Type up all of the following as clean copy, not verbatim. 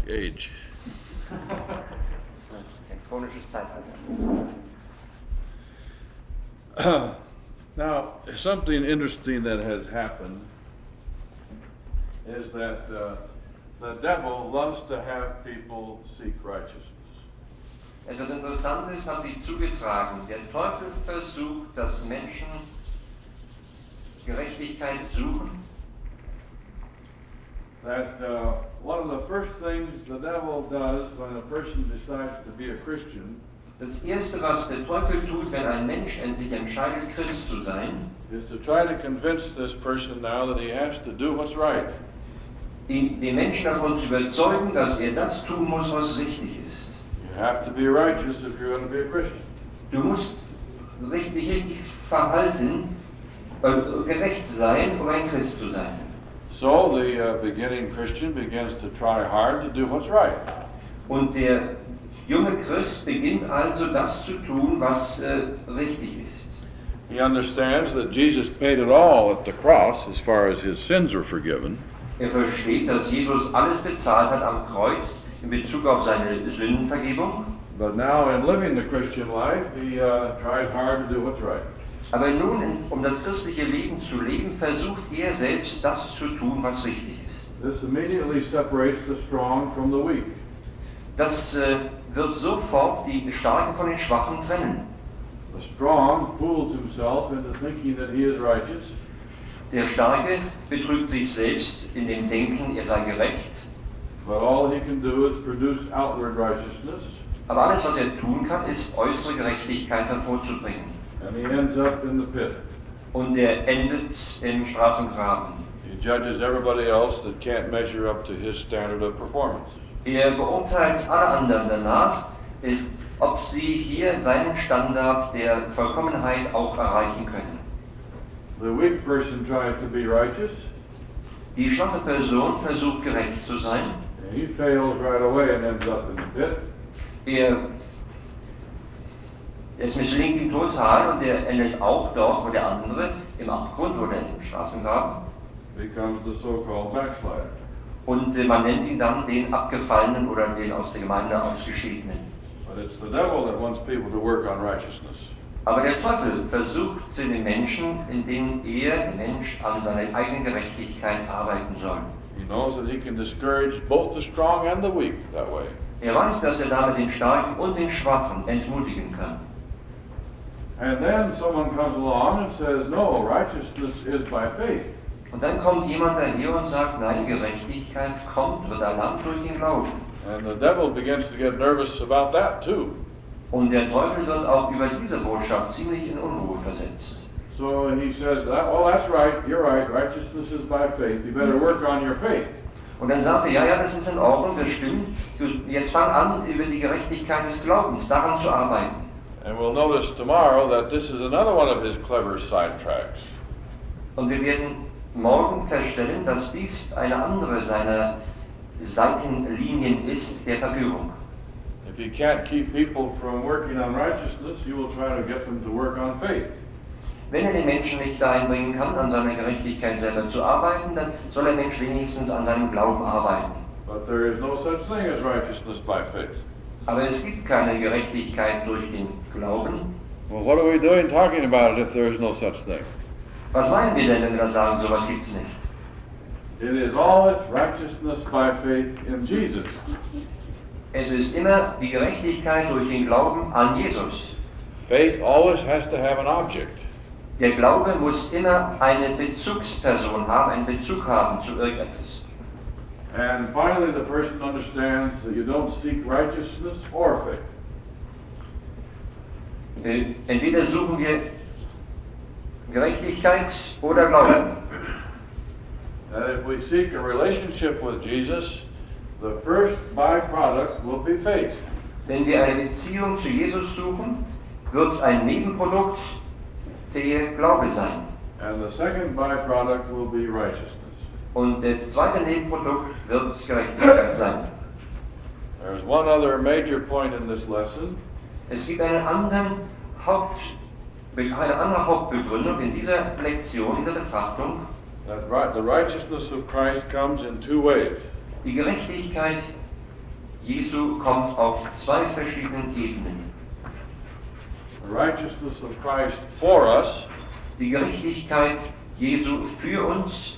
age. Elektronisches Zeitalter. Now, something interesting that has happened is that the devil loves to have people seek righteousness. Etwas Interessantes hat sich zugetragen. Der Teufel versucht, dass Menschen Gerechtigkeit suchen. That one of the first things the devil does when a person decides to be a Christian Das Erste, was der Teufel tut, wenn ein Mensch endlich entscheidet, Christ zu sein, is to try to convince this person now that he has to do what's right. den Menschen davon zu überzeugen, dass er das tun muss, was richtig ist. You have to be righteous if you're going to be a Christian. Du musst richtig verhalten, gerecht sein, um ein Christ zu sein. So the beginning Christian begins to try hard to do what's right. Und der junge Christ beginnt also das zu tun, was richtig ist. He understands that Jesus paid it all at the cross as far as his sins are forgiven. Er versteht, dass Jesus alles bezahlt hat am Kreuz in Bezug auf seine Sündenvergebung. But now in living the Christian life, he tries hard to do what's right. Aber nun, um das christliche Leben zu leben, versucht er selbst das zu tun, was richtig ist. This immediately separates the strong from the weak. Das wird sofort die Starken von den Schwachen trennen. The strong fools himself into thinking that he is righteous. Der Starke betrügt sich selbst in dem Denken, er sei gerecht. But all he can do is produce outward righteousness. Aber alles, was er tun kann, ist äußere Gerechtigkeit hervorzubringen. And he ends up in the pit. Und er endet im Straßengraben. He judges everybody else that can't measure up to his standard of performance. Er beurteilt alle anderen danach, ob sie hier seinen Standard der Vollkommenheit auch erreichen können. The weak person tries to be righteous. Die schwache Person versucht gerecht zu sein. And he fails right away and ends up in the pit. Es misslingt ihm total und er endet auch dort, wo der andere im Abgrund oder im Straßengraben. Becomes the so-called backslider. Und man nennt ihn dann den Abgefallenen oder den aus der Gemeinde ausgeschiedenen. But it's the devil that wants people to work on righteousness. Aber der Teufel versucht den Menschen, indem der Mensch an seiner eigenen Gerechtigkeit arbeiten soll. He knows that he can discourage both the strong and the weak that way. Er weiß, dass er damit den Starken und den Schwachen entmutigen kann. And then someone comes along and says, no, righteousness is by faith. Und dann kommt jemand daher und sagt, nein, Gerechtigkeit wird erlangt durch den Glauben. And the devil begins to get nervous about that too. Und der Teufel wird auch über diese Botschaft ziemlich in Unruhe versetzt. So he says, well, that's right, you're right, righteousness is by faith. You better work on your faith. Und dann sagt er, ja, das ist in Ordnung, das stimmt. Jetzt fang an, über die Gerechtigkeit des Glaubens daran zu arbeiten. And we'll notice tomorrow that this is another one of his clever sidetracks. Und wir werden morgen feststellen, dass dies eine andere seiner Seitenlinien ist der Verführung. If you can't keep people from working on righteousness, you will try to get them to work on faith. Wenn er den Menschen nicht dahin bringen kann, an seiner Gerechtigkeit selber zu arbeiten, dann soll der Mensch wenigstens an seinem Glauben arbeiten. But there is no such thing as righteousness by faith. Aber es gibt keine Gerechtigkeit durch den Glauben. Well, what are we doing talking about it if there is no such thing? Was meinen wir denn, wenn wir da sagen, sowas gibt's nicht? It is always righteousness by faith in Jesus. Es ist immer die Gerechtigkeit durch den Glauben an Jesus. Faith always has to have an object. Der Glaube muss immer eine Bezugsperson haben, einen Bezug haben zu irgendetwas. And finally, the person understands that you don't seek righteousness or faith. Entweder suchen wir Gerechtigkeit oder Glauben. That if we seek a relationship with Jesus, the first byproduct will be faith. Wenn wir eine Beziehung zu Jesus suchen, wird ein Nebenprodukt der Glaube sein. And the second byproduct will be righteousness. Und das zweite Nebenprodukt wird Gerechtigkeit sein. There's one other major point in this lesson. Es gibt eine andere Hauptbegründung in dieser Lektion, dieser Betrachtung. That the righteousness of Christ comes in two ways. Die Gerechtigkeit Jesu kommt auf zwei verschiedenen Ebenen. The righteousness of Christ for us Die Gerechtigkeit Jesu für uns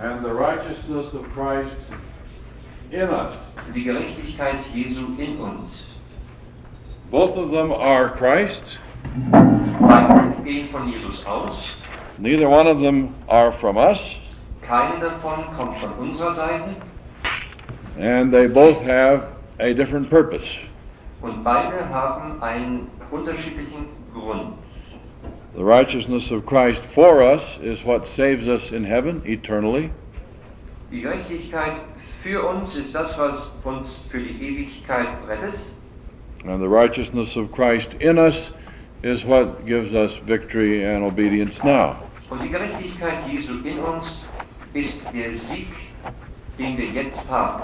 and the righteousness of Christ in us. und die Gerechtigkeit Jesu in uns. Both of them are Christ. Beide gehen von Jesus aus. Neither one of them are from us. Keine davon kommt von unserer Seite. And they both have a different purpose. Und beide haben einen unterschiedlichen Grund. The righteousness of Christ for us is what saves us in heaven eternally. Die Gerechtigkeit für uns ist das, was uns für die Ewigkeit rettet. And the righteousness of Christ in us is what gives us victory and obedience now. Und die Gerechtigkeit Jesu in uns ist der Sieg, den wir jetzt haben.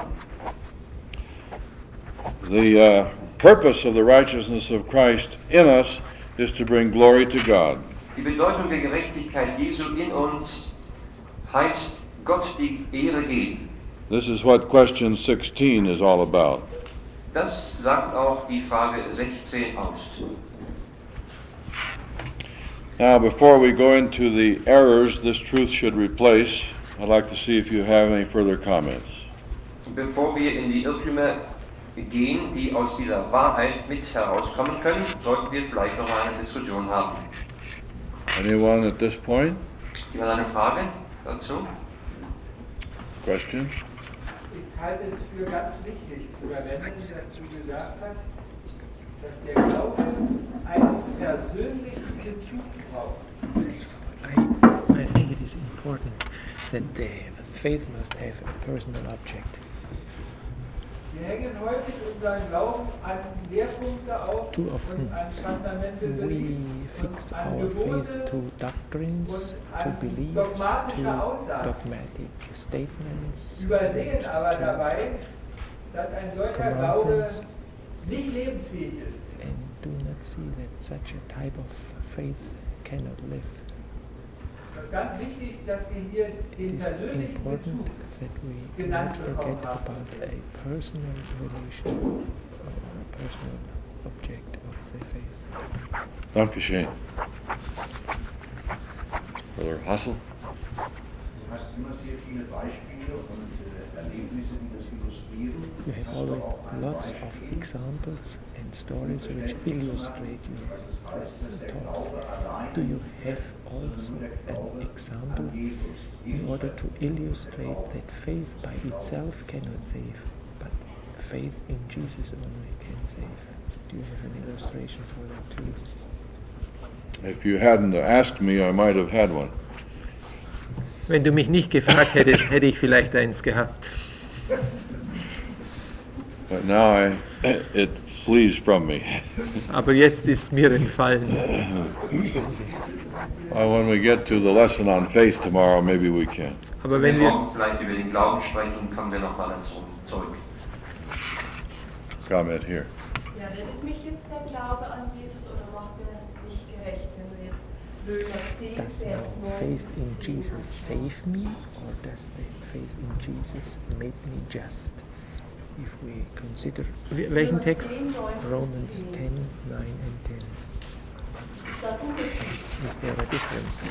The purpose of the righteousness of Christ in us is to bring glory to God. Die Bedeutung der Gerechtigkeit Jesu in uns heißt, Gott die Ehre geben. This is what question 16 is all about. Das sagt auch die Frage 16 aus. Now, before we go into the errors this truth should replace, I'd like to see if you have any further comments. Bevor wir in die Irrtümer gehen, die aus dieser Wahrheit mit herauskommen können, sollten wir vielleicht noch eine Diskussion haben. Anyone at this point? Jemand eine Frage dazu? Question? Ich halte es für ganz wichtig, Bruder Venden, dass du gesagt hast, dass der Glaube einen persönlichen Bezug braucht. I think it is important that the faith must have a personal object. Wir hängen häufig unseren Glauben an Lehrpunkte auf Too often und an Fundamente we fix und an our faith Gebote to doctrines, und to an beliefs, dogmatische to Aussagen. dogmatic statements, Übersehen aber dabei, dass ein solcher Glaube commandments, nicht lebensfähig ist. and do not see that such a type of faith cannot live. Es ist ganz wichtig, dass wir hier It den is persönlichen important Bezug that we genannt not forget bekommen haben. about a personal relation, or a personal object of the faith. Dankeschön. Brother Hassel? Du hast immer sehr viele Beispiele und Erlebnisse, die das illustrieren. You have Hast du always auch ein lots of Beispiel, examples and stories which illustrate your was es heißt, dass der thoughts. Glaube allein Do you have also an example in order to illustrate that faith by itself cannot save, but faith in Jesus only can save? Do you have an illustration for that too? If you hadn't asked me, I might have had one. Wenn du mich nicht gefragt hättest, hätte ich vielleicht eins gehabt. But now it flees from me. Aber jetzt ist mir entfallen. Well, when we get to the lesson on faith tomorrow, maybe we can. Aber Wenn wenn wir wir, morgen vielleicht über den Glauben sprechen, kommen wir nochmal dazu zurück. Comment here. Ja, rettet mich jetzt der Glaube an Jesus oder macht er mich gerecht? Wenn du jetzt Römer 10, Does Vers now 9 faith in bis 10 Jesus save me, or does the faith in Jesus make me just? If we consider welchen Text? 10, 9 Romans 10, 9 and 10. Ist da ein Unterschied? Is there a difference?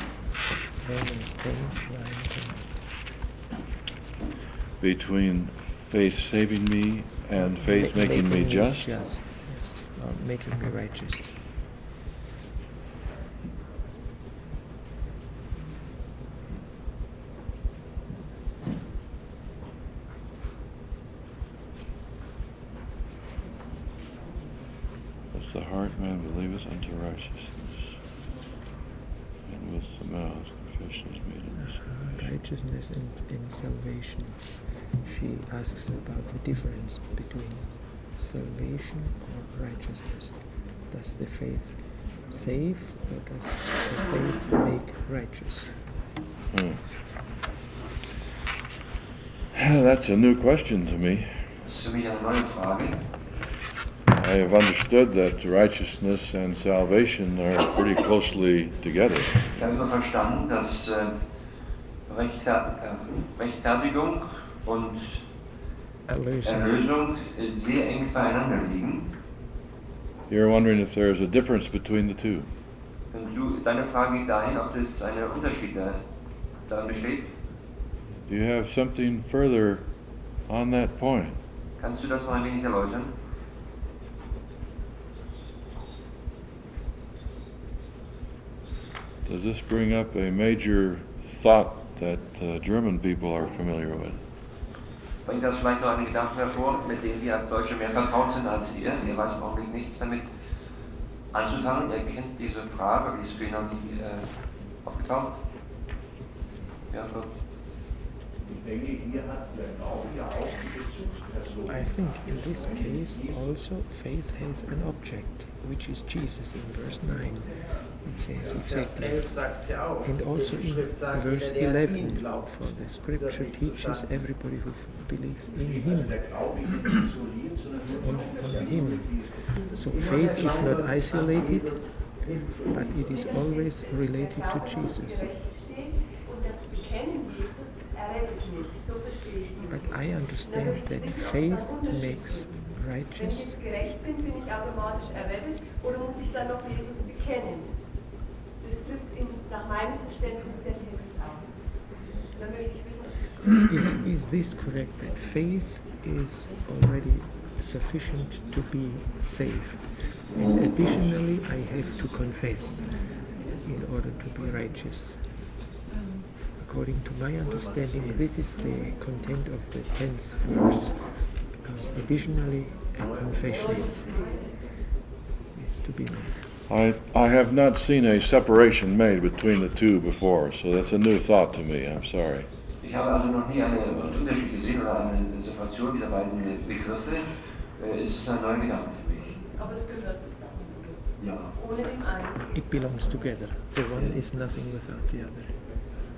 Romans 10, 9 and 10. Between faith saving me and faith making me just? Yes, or making me righteous. With the heart man believeth unto righteousness, and with the mouth confession is made unto salvation. Righteousness and salvation. She asks about the difference between salvation or righteousness. Does the faith save, or does the faith make righteous? That's a new question to me. Das ist für mich eine neue Frage. I have understood that righteousness and salvation are pretty closely together. Ich habe immer verstanden, dass Rechtfertigung und Erlösung sehr eng beieinander liegen. You're wondering if there's a difference between the two. Und deine Frage geht dahin, ob es einen Unterschied darin besteht. Do you have something further on that point? Kannst du das noch ein wenig erläutern? Does this bring up a major thought that German people are familiar with? Bringt das vielleicht noch einen Gedanken hervor, mit dem wir als Deutsche mehr vertraut sind als ihr? Ihr weiß im Augenblick nichts damit anzufangen. Ihr kennt diese Frage, aber die ist für ihn noch nie aufgetaucht. Ja, so. Ich denke, hier hat der Glaube ja auch die Bezugsperson. I think in this case also faith has an object, which is Jesus in verse 9. It says exactly. And also in verse 11, for the scripture teaches everybody who believes in him, on him. So faith is not isolated, but it is always related to Jesus. But I understand that faith makes righteous. Wenn ich gerecht bin, bin ich automatisch errettet oder muss ich dann noch Jesus bekennen? Das drückt nach meinem Verständnis der Text aus. Da möchte ich wissen, Is this correct, that faith is already sufficient to be saved? And additionally, I have to confess in order to be righteous. According to my understanding, this is the content of the 10th verse, because additionally a confession is to be made. I have not seen a separation made between the two before, so that's a new thought to me. I'm sorry. Ich habe also noch nie einen Unterschied gesehen oder eine Separation dieser beiden Begriffe. Es ist ein neuer Gedanke für mich. aber es gehört zusammen. Ja. Ohne den einen. It belongs together. The one is nothing without the other.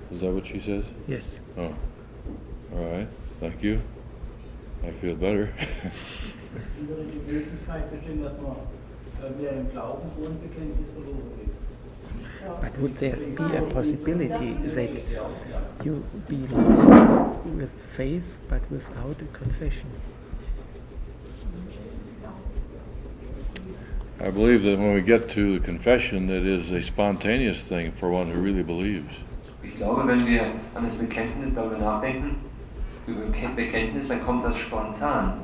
Is that what she says? Yes. Oh. All right. Thank you. I feel better. Die Möglichkeit bestimmt, dass man wieder im Glauben ohne Bekenntnis verloren geht. But would there be a possibility that you be lost with faith but without a confession? I believe that when we get to the confession, that is a spontaneous thing for one who really believes. Ich glaube, wenn wir an das Bekenntnis darüber nachdenken, über Bekenntnis, dann kommt das spontan,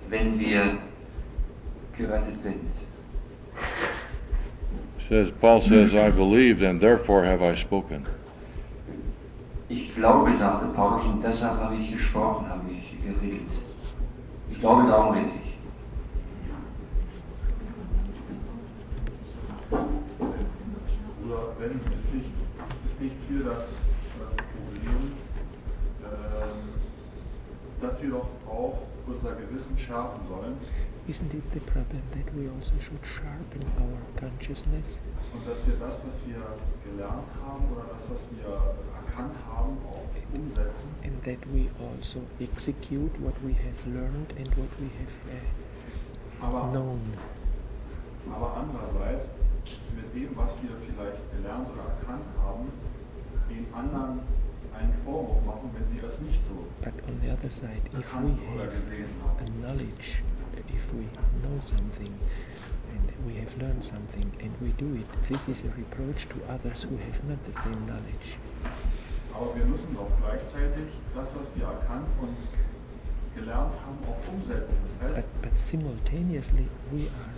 wenn wir gerettet sind. Paul says, I believed and therefore have I spoken. Ich glaube, sagte Paulus, und deshalb habe ich gesprochen, habe ich geredet. Ich glaube, darum rede ich. Oder wenn ist nicht hier das Problem, dass wir doch auch unser Gewissen schärfen sollen. Isn't it the problem that we also should sharpen our consciousness? Und dass wir das, was wir gelernt haben oder das, was wir erkannt haben, auch umsetzen. And that we also execute what we have learned and what we have known. Aber andererseits, mit dem, was wir vielleicht gelernt oder erkannt haben, den anderen einen Vorwurf machen, wenn sie das nicht so But on the other side, if we erkannt oder have gesehen a haben. knowledge, if we know something and we have learned something and we do it, this is a reproach to others who have not the same knowledge. Aber wir müssen doch gleichzeitig das, was wir erkannt und gelernt haben, auch umsetzen. Das heißt, But simultaneously we are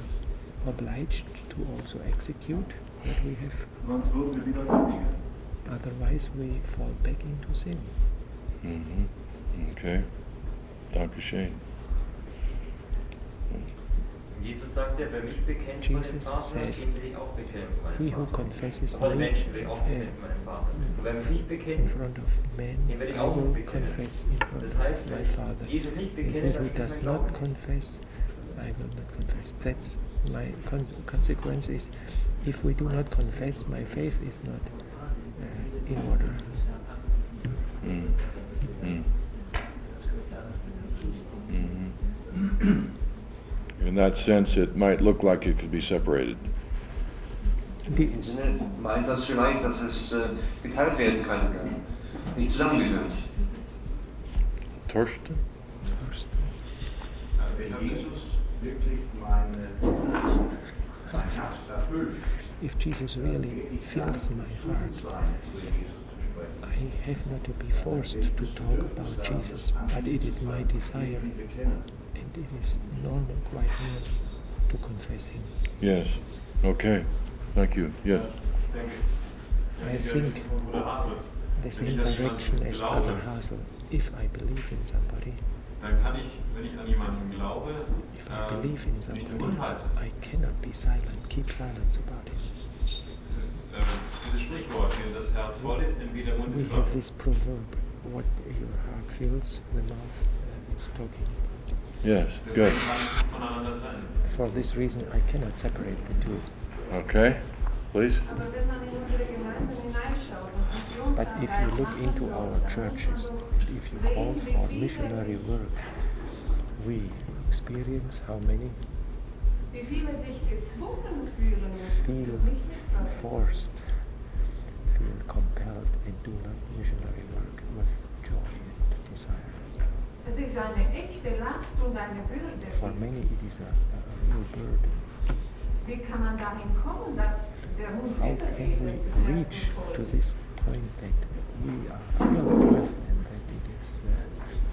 obliged to also execute what we have, sonst würden wir wieder sündigen. otherwise we fall back into sin. Okay. Dankeschön. Jesus sagt ja, wer mich bekennt vor dem Vater, den will ich auch bekennen vor He meinem who Vater. confesses Vor den me Menschen will ich auch bekennen vor meinem Vater. Und wer mich nicht in bekennt, front of men, den werde ich I auch will nicht bekennen. confess in front Das of heißt, my wenn ich Father. Jesus nicht And bekenne, he dann who steht does mein not Glaube. confess, I will not confess. That's my consequence is, if we do not confess, my faith is not in order. In that sense, it might look like it could be separated. In dem Sinne meint das vielleicht, dass es geteilt werden kann, nicht zusammengehört. Torsten? First. wirklich mein Herz erfüllt. If Jesus really fills my heart, I have not to be forced to talk about Jesus, but it is my desire, and it is normal, quite normal, to confess Him. Yes. Okay. Thank you. Yes. I think the same direction as Brother Hasel. If I believe in somebody, dann kann ich, wenn ich an jemanden glaube, if I believe in nicht somebody, den Mund halten. I cannot be silent, keep silence about him. Das ist dieses Sprichwort, wenn das Herz voll ist, dann geht der Mund We have geschlossen. this proverb, what your heart feels, the mouth is talking about. Yes. Good. Deswegen kann ich es voneinander trennen. For this reason, I cannot separate the two. Okay. Please. Aber wenn man in unsere Gemeinden hineinschaut und But if you look into our churches, and if you call for missionary work, we experience how many wie viele sich gezwungen fühlen, feel das nicht mitmachen. forced, feel compelled, and do not missionary work with joy and desire. Es ist eine echte Last und eine Bürde. For many, it is a real burden. Wie kann man dahin kommen, dass der Mund How übergeht, can dass we das Herz reach nicht voll to ist? this point that we are filled with and that it is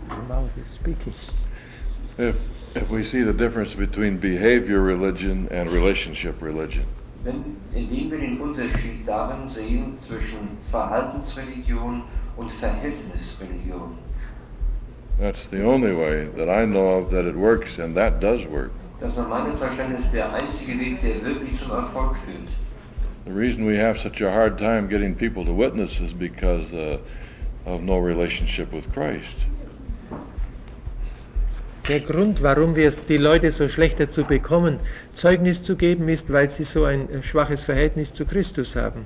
the mouth is speaking? If we see the difference between behavior religion and relationship religion, Indem wir den Unterschied darin sehen zwischen Verhaltensreligion und Verhältnisreligion. that's the only way that I know of that it works, and that does work. Das ist nach meinem Verständnis der einzige Weg, der wirklich zum Erfolg führt. The reason we have such a hard time getting people to witness is because of no relationship with Christ. Der Grund, warum wir es die Leute so schlecht dazu bekommen, Zeugnis zu geben, ist, weil sie so ein schwaches Verhältnis zu Christus haben.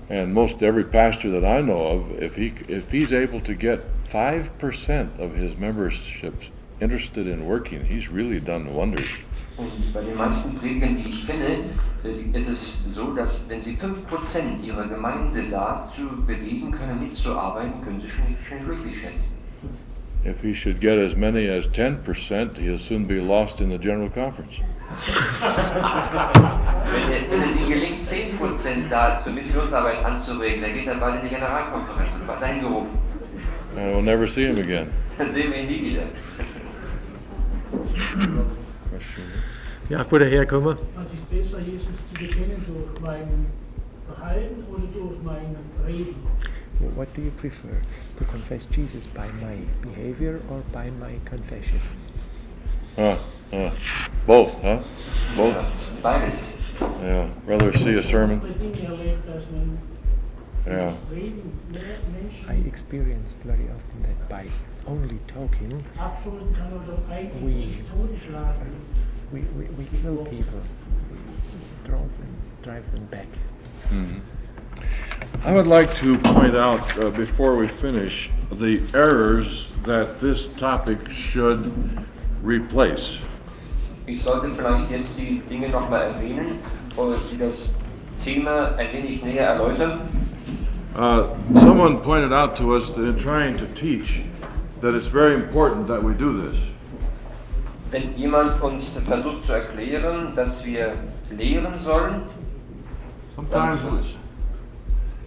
And most every pastor that I know of, if he's able to get 5% of his memberships interested in working, he's really done wonders. Und bei den meisten Predigern, die ich kenne, ist es so, dass wenn sie 5% ihrer Gemeinde dazu bewegen können, mitzuarbeiten, können sie schon glücklich schätzen. If he should get as many as 10%, he'll soon be lost in the general conference. Wenn es ihnen gelingt, 10% da zur Missionsarbeit anzuregen, dann geht er bald in die Generalkonferenz und wird dahin gerufen. And we'll never see him again. Dann sehen wir ihn nie wieder. Ja, Bruder Herkommer. Was ist besser, Jesus zu bekennen, durch mein Verhalten oder durch mein Reden? What do you prefer, to confess Jesus by my behavior or by my confession? Both, huh? Both? Beides. Yeah. Rather see a sermon? Dinge erlebt, dass man Yeah. Reden mehr Menschen I experienced very often that by only talking, abschulden kann oder eigentlich sich totschlagen. we kill people, we drive them back. Mm-hmm. I would like to point out, before we finish, the errors that this topic should replace. Ich sollte vielleicht jetzt die Dinge nochmal erwähnen, die das Thema ein wenig näher erläutern. Someone pointed out to us that in trying to teach that it's very important that we do this. Wenn jemand uns versucht zu erklären, dass wir lehren sollen,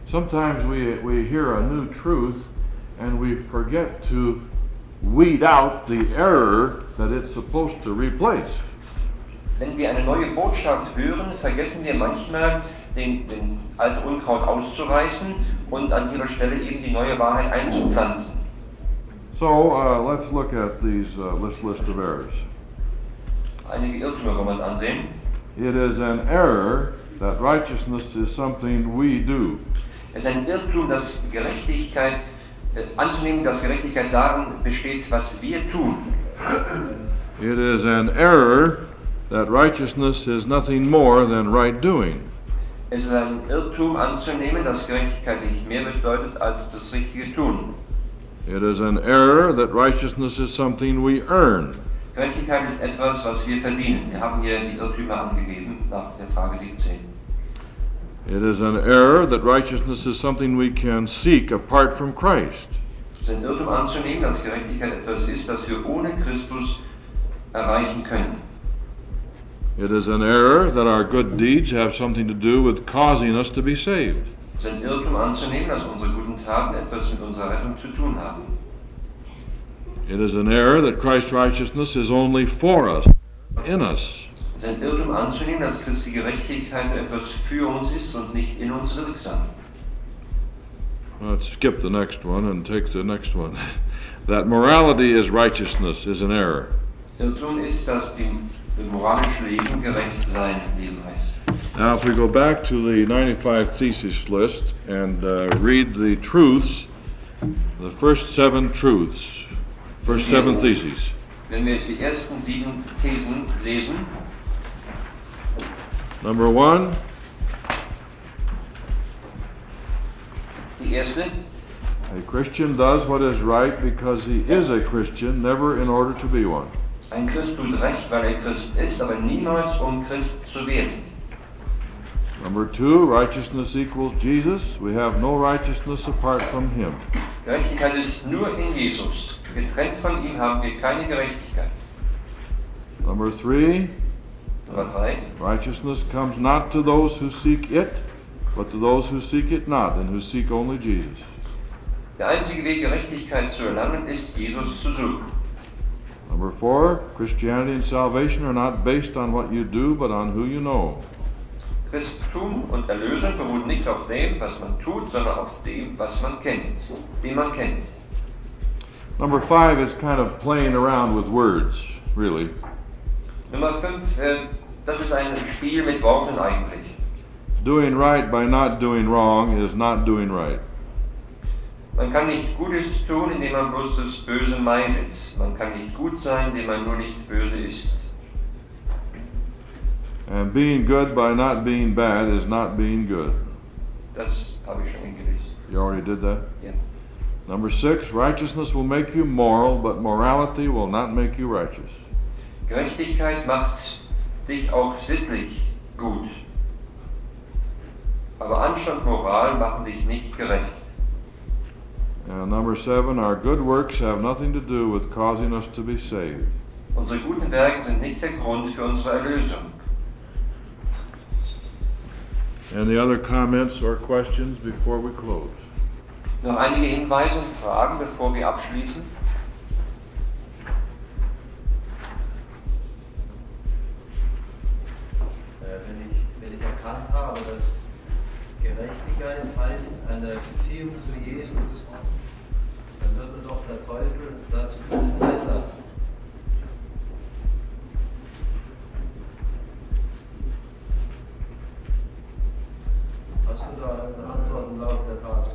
Sometimes we hear a new truth and we forget to weed out the error that it's supposed to replace. wenn wir eine neue Botschaft hören, vergessen wir manchmal, den alten Unkraut auszureißen und an ihrer Stelle eben die neue Wahrheit einzupflanzen. So let's look at this list of errors. Einige Irrtümer wollen wir uns ansehen. It is an error that righteousness is something we do. Es ist ein Irrtum, dass Gerechtigkeit anzunehmen, dass Gerechtigkeit darin besteht, was wir tun. It is an error that righteousness is nothing more than right doing. Es ist ein Irrtum anzunehmen, dass Gerechtigkeit nicht mehr bedeutet als das richtige Tun. It is an error that righteousness is something we earn. Gerechtigkeit ist etwas, was wir verdienen. Wir haben hier die Irrtümer angegeben nach der Frage 17. It is an error that righteousness is something we can seek apart from Christ. Es ist ein Irrtum anzunehmen, dass Gerechtigkeit etwas ist, das wir ohne Christus erreichen können. It is an error that our good deeds have something to do with causing us to be saved. Es ist ein Irrtum anzunehmen, dass unsere guten Taten etwas mit unserer Rettung zu tun haben. It is an error that Christ's righteousness is only for us, in us. Es ist ein Irrtum anzunehmen, dass Christi Gerechtigkeit nur etwas für uns ist und nicht in uns wirksam. Let's skip the next one and take the next one. That morality is righteousness is an error. Irrtum ist, dass die moralisch Leben gerecht sein Leben heißt. Now, if we go back to the 95 thesis list and read the truths, the first 7 truths, first 7 theses. Wenn wir die ersten 7 Thesen lesen, Number 1, die erste, a Christian does what is right because he is a Christian, never in order to be one. ein Christ tut recht, weil er Christ ist, aber niemals um Christ zu werden. Number 2, righteousness equals Jesus. We have no righteousness apart from him. Gerechtigkeit ist nur in Jesus. Getrennt von ihm haben wir keine Gerechtigkeit. Number 3, Nummer 3. righteousness comes not to those who seek it, but to those who seek it not, and who seek only Jesus. Der einzige Weg, Gerechtigkeit zu erlangen, ist, Jesus zu suchen. Number 4, Christianity and salvation are not based on what you do, but on who you know. Christentum und Erlösung beruht nicht auf dem, was man tut, sondern auf dem, was man kennt, den man kennt. Number 5 is kind of playing around with words, really. Nummer 5, das ist ein Spiel mit Worten eigentlich. Doing right by not doing wrong is not doing right. Man kann nicht Gutes tun, indem man bloß das Böse meidet. Man kann nicht gut sein, indem man nur nicht böse ist. And being good by not being bad is not being good. Das habe ich schon gelesen. You already did that? Ja. Number 6, righteousness will make you moral, but morality will not make you righteous. Gerechtigkeit macht dich auch sittlich gut. Aber Anstand und Moral machen dich nicht gerecht. And number 7, our good works have nothing to do with causing us to be saved. Unsere guten Werke sind nicht der Grund für unsere Erlösung. Any other comments or questions before we close? Noch einige Hinweise und Fragen, bevor wir abschließen. Wenn ich erkannt habe, dass Gerechtigkeit heißt eine Beziehung zu Jesus, dann wird mir doch der Teufel dazu keine Zeit lassen. Hast du da eine Antwort im Laufe der Tat?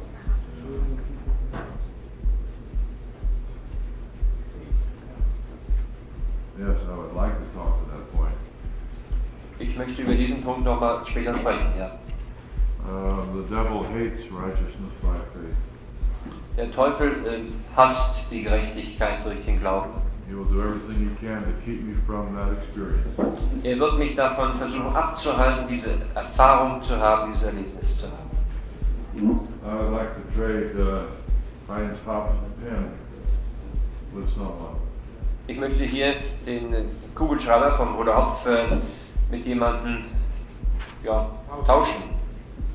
Yes, I would like to talk to that point. Ich möchte über diesen Punkt nochmal später sprechen, ja. The devil hates righteousness by faith. Der Teufel hasst die Gerechtigkeit durch den Glauben. He will do everything he can to keep me from that experience. Er wird mich davon versuchen abzuhalten, diese Erfahrung zu haben, dieses Erlebnis zu haben. I would like to trade Heinz Hopp's pen with someone. Ich möchte hier den Kugelschreiber vom Bruder Hopf mit jemandem tauschen.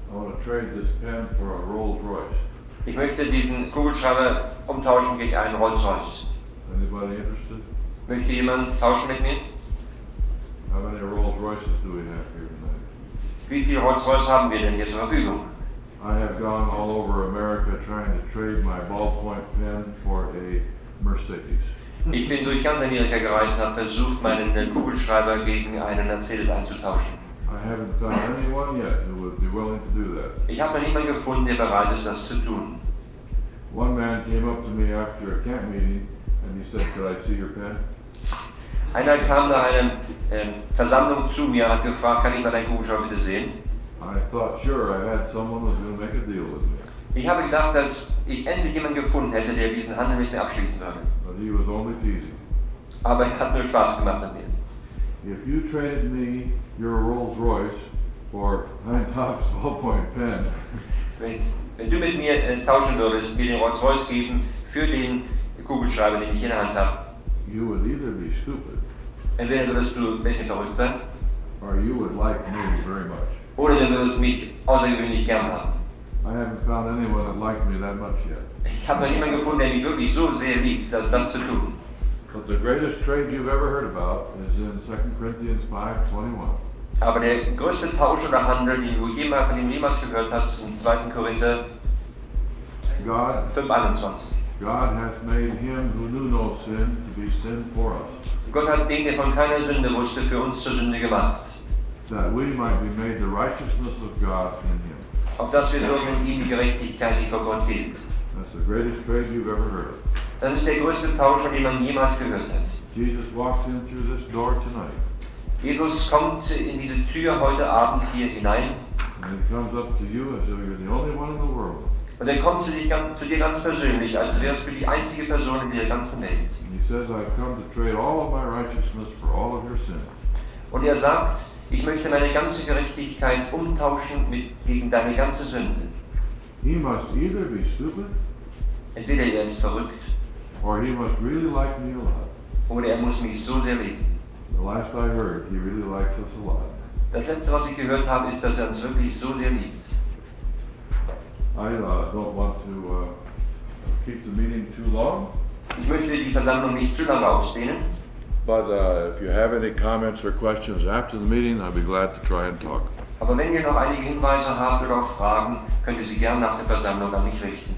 I want to trade this pen for a Rolls Royce. Ich möchte diesen Kugelschreiber umtauschen gegen einen Rolls-Royce. Anybody interested? Möchte jemand tauschen mit mir? How many Rolls Royces do we have here tonight? Wie viele Rolls-Royce haben wir denn hier zur Verfügung? I have gone all over America trying to trade my ballpoint pen for a Mercedes. Ich bin durch ganz Amerika gereist und habe versucht, meinen Kugelschreiber gegen einen Mercedes einzutauschen. I haven't found anyone yet who would be willing to do that. Ich habe noch niemanden gefunden, der bereit ist, das zu tun. One man came up to me after a camp meeting and he said, "Could I see your pen?" Einer kam nach einer Versammlung zu mir und hat gefragt, kann ich mal deinen Kugelschreiber bitte sehen? I thought, sure, I had someone who was going to make a deal with me. Ich habe gedacht, dass ich endlich jemanden gefunden hätte, der diesen Handel mit mir abschließen würde. But he was only teasing. Aber er hat nur Spaß gemacht mit mir. If you traded me your Rolls Royce for Heinz Hopp's ballpoint pen, Wenn du mit mir tauschen würdest, mir den Rolls-Royce geben für den Kugelschreiber, den ich in der Hand habe, you would either be stupid Entweder würdest du ein bisschen verrückt sein, or you would like me very much. oder du würdest mich außergewöhnlich gern haben. I haven't found anyone that liked me that much yet. Ich habe noch niemanden gefunden, der mich wirklich so sehr liebt, das zu tun. But the greatest trade you've ever heard about is in 2 Corinthians 5:21. Aber der größte Tausch oder Handel, den du jemals, von dem du jemals gehört hast, ist in 2. Korinther God 5,21. God hath made him who knew no sin to be sin for us, Gott hat den, der von keiner Sünde wusste, für uns zur Sünde gemacht, that we might be made the righteousness of God in him. auf dass wir durch in ihm die Gerechtigkeit, die vor Gott gilt. That's the greatest trade you've ever heard of. Das ist der größte Tausch, von dem man jemals gehört hat. Jesus walks in through this door tonight, Jesus kommt in diese Tür heute Abend hier hinein and he comes up to you as though you're the only one in the world. und er kommt zu dir ganz persönlich, als wärst du die einzige Person in der ganzen Welt. And he says, I've come to trade all of my righteousness for all of your sin. Und er sagt, ich möchte meine ganze Gerechtigkeit umtauschen gegen deine ganze Sünde. He must either be stupid, Entweder er ist verrückt or he must really like me a lot. oder er muss mich so sehr lieben. The last I heard, he really likes us a lot. Das Letzte, was ich gehört habe, ist, dass er uns wirklich so sehr liebt. I don't want to keep the meeting too long, Ich möchte die Versammlung nicht zu lange ausdehnen, but if you have any comments or questions after the meeting, I'll be glad to try and talk. aber wenn ihr noch einige Hinweise habt oder auch Fragen, könnt ihr sie gerne nach der Versammlung an mich richten.